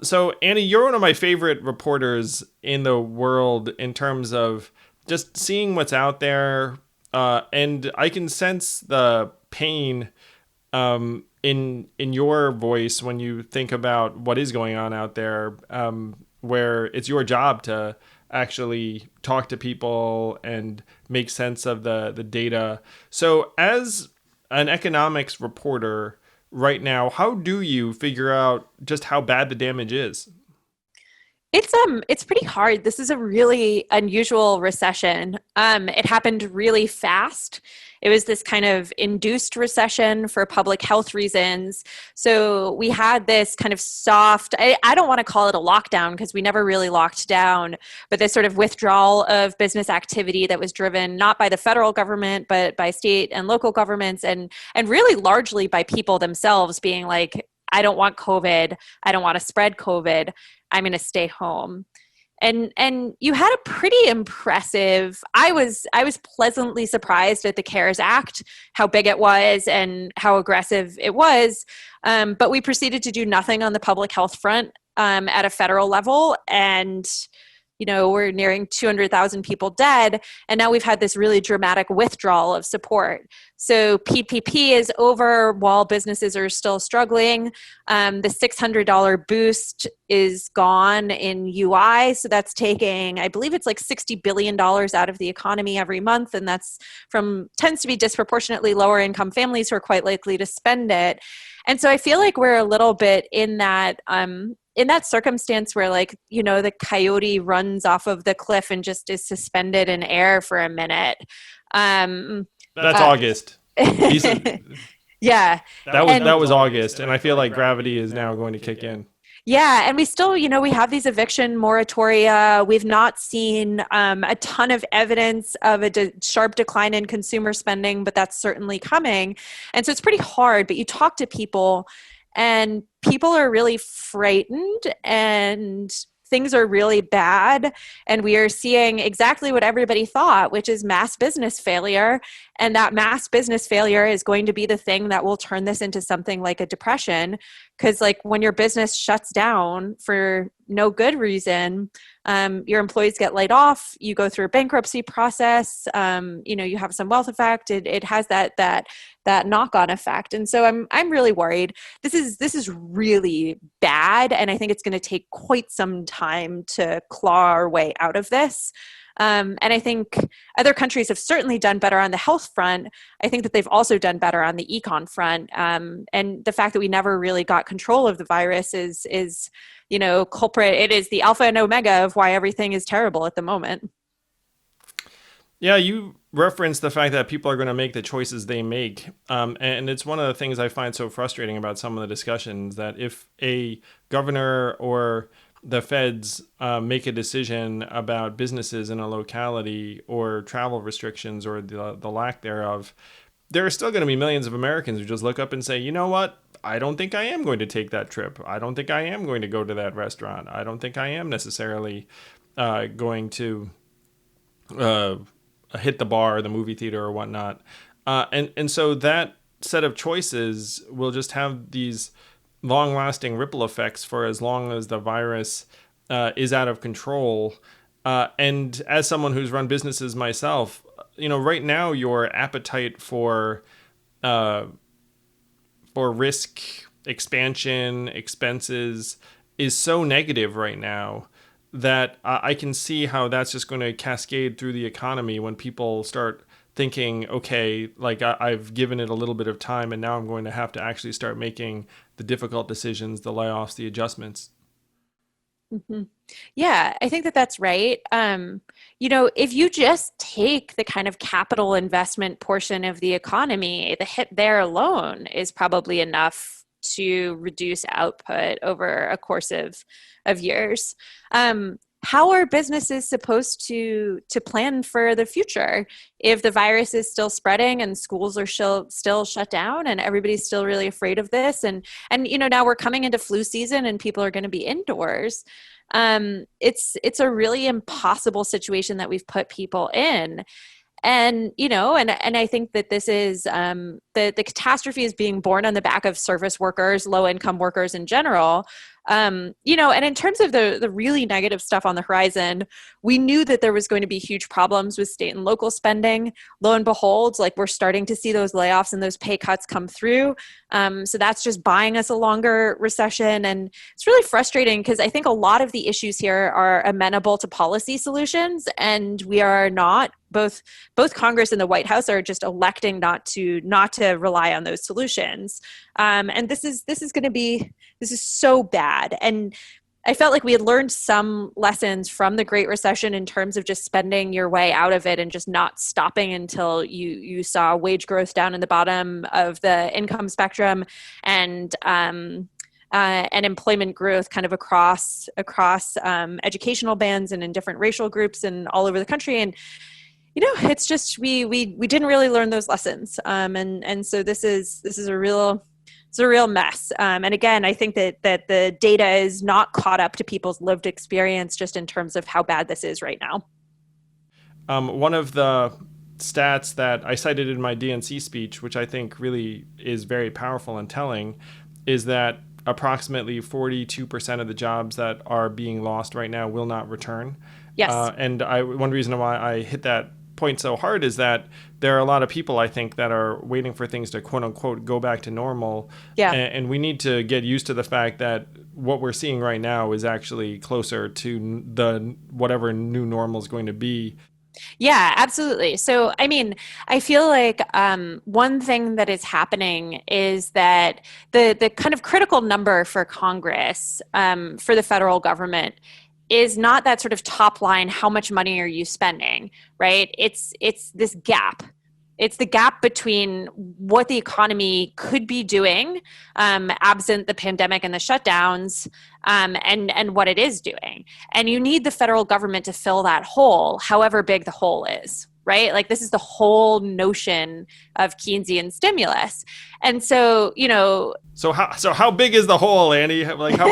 So Annie, you're one of my favorite reporters in the world in terms of just seeing what's out there, and I can sense the pain in your voice when you think about what is going on out there, where it's your job to actually talk to people and make sense of the data. So, as an economics reporter right now, how do you figure out just how bad the damage is? It's pretty hard. This is a really unusual recession. It happened really fast. It was this kind of induced recession for public health reasons. So we had this kind of soft, I don't want to call it a lockdown because we never really locked down, but this sort of withdrawal of business activity that was driven not by the federal government, but by state and local governments and really largely by people themselves being like, I don't want COVID. I don't want to spread COVID. I'm going to stay home. And you had a pretty impressive. I was pleasantly surprised at the CARES Act, how big it was and how aggressive it was. But we proceeded to do nothing on the public health front at a federal level, and we're nearing 200,000 people dead. And now we've had this really dramatic withdrawal of support. So PPP is over while businesses are still struggling. The $600 boost is gone in UI. So that's taking, I believe it's like $60 billion out of the economy every month. And that's tends to be disproportionately lower income families who are quite likely to spend it. And so I feel like we're a little bit in that circumstance where the coyote runs off of the cliff and just is suspended in air for a minute. That's August. These, Yeah. that was August, and I feel like gravity is now going to kick in. Yeah, and we still, we have these eviction moratoria. We've not seen a ton of evidence of a sharp decline in consumer spending, but that's certainly coming. And so it's pretty hard, but you talk to people and people are really frightened and things are really bad. And we are seeing exactly what everybody thought, which is mass business failure. And that mass business failure is going to be the thing that will turn this into something like a depression. Because when your business shuts down for no good reason, your employees get laid off, you go through a bankruptcy process, you have some wealth effect. It has that knock-on effect. And so I'm really worried. This is really bad. And I think it's going to take quite some time to claw our way out of this. And I think other countries have certainly done better on the health front. I think that they've also done better on the econ front. And the fact that we never really got control of the virus is culprit. It is the alpha and omega of why everything is terrible at the moment. Yeah, you referenced the fact that people are going to make the choices they make. And it's one of the things I find so frustrating about some of the discussions that if a governor or the feds make a decision about businesses in a locality or travel restrictions or the lack thereof, there are still going to be millions of Americans who just look up and say, you know what? I don't think I am going to take that trip. I don't think I am going to go to that restaurant. I don't think I am necessarily going to hit the bar, or the movie theater, or whatnot. And so that set of choices will just have these long-lasting ripple effects for as long as the virus is out of control. And as someone who's run businesses myself, right now your appetite for risk, expansion, expenses is so negative right now that I can see how that's just going to cascade through the economy when people start thinking, okay, I've given it a little bit of time and now I'm going to have to actually start making the difficult decisions, the layoffs, the adjustments. hmm Yeah, I think that that's right. If you just take the kind of capital investment portion of the economy, the hit there alone is probably enough to reduce output over a course of years. How are businesses supposed to plan for the future if the virus is still spreading and schools are still shut down and everybody's still really afraid of this and now we're coming into flu season and people are going to be indoors. It's a really impossible situation that we've put people in. And I think that this is the catastrophe is being born on the back of service workers, low income workers in general. And in terms of the really negative stuff on the horizon, we knew that there was going to be huge problems with state and local spending. Lo and behold, like we're starting to see those layoffs and those pay cuts come through. So that's just buying us a longer recession. And it's really frustrating because I think a lot of the issues here are amenable to policy solutions, and we are not. Both Congress and the White House are just electing not to rely on those solutions. And this is so bad. And I felt like we had learned some lessons from the Great Recession in terms of just spending your way out of it and just not stopping until you saw wage growth down in the bottom of the income spectrum, and employment growth kind of across educational bands and in different racial groups and all over the country. And it's just we didn't really learn those lessons, and so this is a real mess. And again, I think that the data is not caught up to people's lived experience just in terms of how bad this is right now. One of the stats that I cited in my DNC speech, which I think really is very powerful and telling, is that approximately 42% of the jobs that are being lost right now will not return. Yes. And one reason why I hit that point so hard is that there are a lot of people, I think, that are waiting for things to quote unquote go back to normal. Yeah. And we need to get used to the fact that what we're seeing right now is actually closer to the whatever new normal is going to be. Yeah, absolutely. So, I mean, I feel like one thing that is happening is that the kind of critical number for Congress, for the federal government, is not that sort of top line, how much money are you spending, right? It's this gap. It's the gap between what the economy could be doing, absent the pandemic and the shutdowns, and what it is doing. And you need the federal government to fill that hole, however big the hole is, right? Like this is the whole notion of Keynesian stimulus. And so, So how big is the hole, Annie? Like how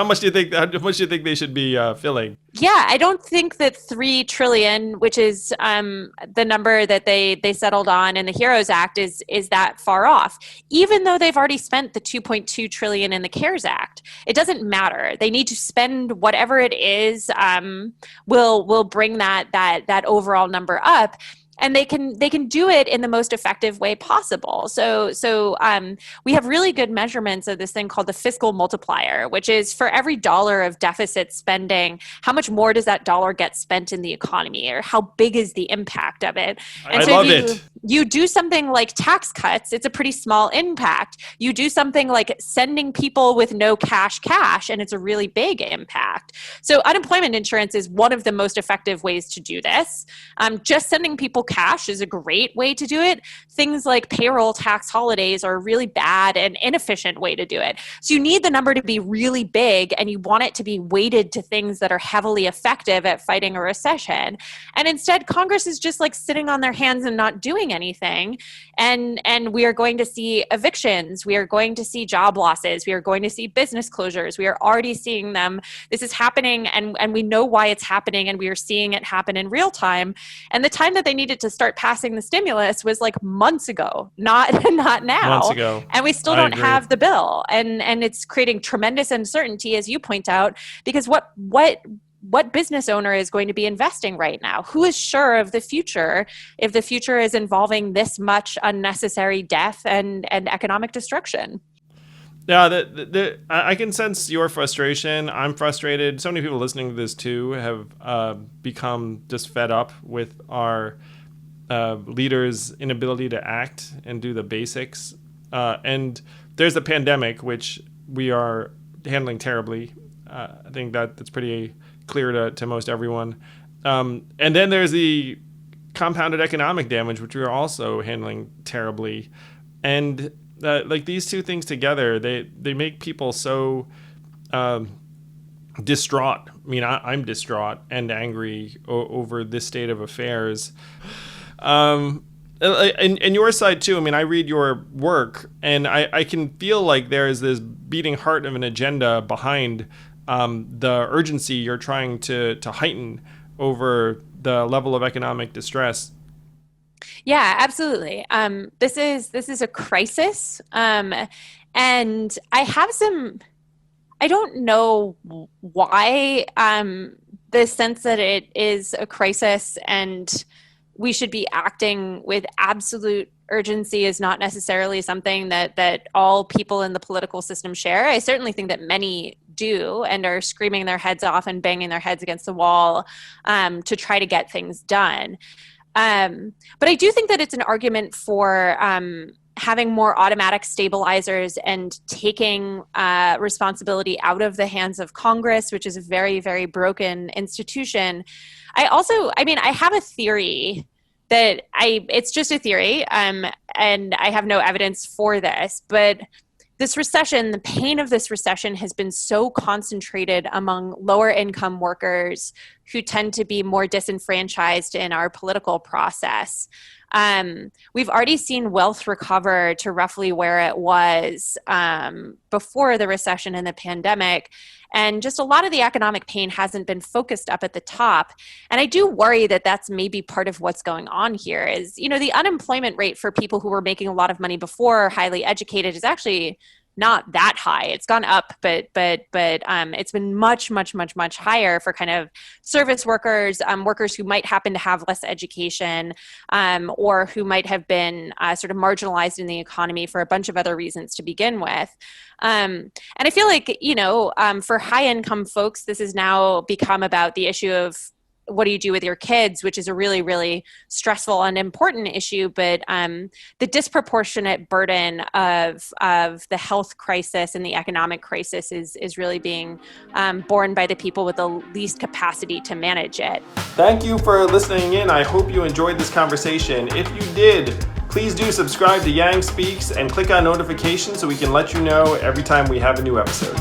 much do you think they should be filling? Yeah, I don't think that 3 trillion, which is the number that they settled on in the HEROES Act, is that far off. Even though they've already spent the 2.2 trillion in the CARES Act, it doesn't matter. They need to spend whatever it is. Will bring that overall number up. And they can do it in the most effective way possible. So we have really good measurements of this thing called the fiscal multiplier, which is for every dollar of deficit spending, how much more does that dollar get spent in the economy, or how big is the impact of it? And I so love if it. you do something like tax cuts, it's a pretty small impact. You do something like sending people with no cash, and it's a really big impact. So unemployment insurance is one of the most effective ways to do this. Just sending people cash is a great way to do it. Things like payroll tax holidays are a really bad and inefficient way to do it. So you need the number to be really big, and you want it to be weighted to things that are heavily effective at fighting a recession. And instead, Congress is just like sitting on their hands and not doing anything. And we are going to see evictions. We are going to see job losses. We are going to see business closures. We are already seeing them. This is happening, and we know why it's happening, and we are seeing it happen in real time. And the time that they needed to start passing the stimulus was like months ago, not now. Months ago. And we still I don't agree. have the bill. And it's creating tremendous uncertainty, as you point out, because what business owner is going to be investing right now? Who is sure of the future if the future is involving this much unnecessary death and economic destruction? Yeah, I can sense your frustration. I'm frustrated. So many people listening to this too have become just fed up with our leaders' inability to act and do the basics. And there's a pandemic, which we are handling terribly. I think that's pretty clear to most everyone. And then there's the compounded economic damage, which we are also handling terribly. And like these two things together, they make people so distraught. I mean, I'm distraught and angry over this state of affairs. And your side too. I mean, I read your work, and I can feel like there is this beating heart of an agenda behind the urgency you're trying to heighten over the level of economic distress. Yeah, absolutely. This is a crisis, and I have some I don't know why the sense that it is a crisis and we should be acting with absolute urgency is not necessarily something that all people in the political system share. I certainly think that many do and are screaming their heads off and banging their heads against the wall to try to get things done. But I do think that it's an argument for having more automatic stabilizers and taking responsibility out of the hands of Congress, which is a very, very broken institution. I have a theory that it's just a theory, and I have no evidence for this, but this recession, the pain of this recession has been so concentrated among lower income workers who tend to be more disenfranchised in our political process. We've already seen wealth recover to roughly where it was before the recession and the pandemic. And just a lot of the economic pain hasn't been focused up at the top. And I do worry that that's maybe part of what's going on here is, the unemployment rate for people who were making a lot of money before, highly educated, is actually not that high. It's gone up, but it's been much, much, much, much higher for kind of service workers, workers who might happen to have less education, or who might have been sort of marginalized in the economy for a bunch of other reasons to begin with. And I feel like, for high income folks, this has now become about the issue of what do you do with your kids, which is a really, really stressful and important issue. But the disproportionate burden of the health crisis and the economic crisis is really being borne by the people with the least capacity to manage it. Thank you for listening in. I hope you enjoyed this conversation. If you did, please do subscribe to Yang Speaks and click on notifications so we can let you know every time we have a new episode.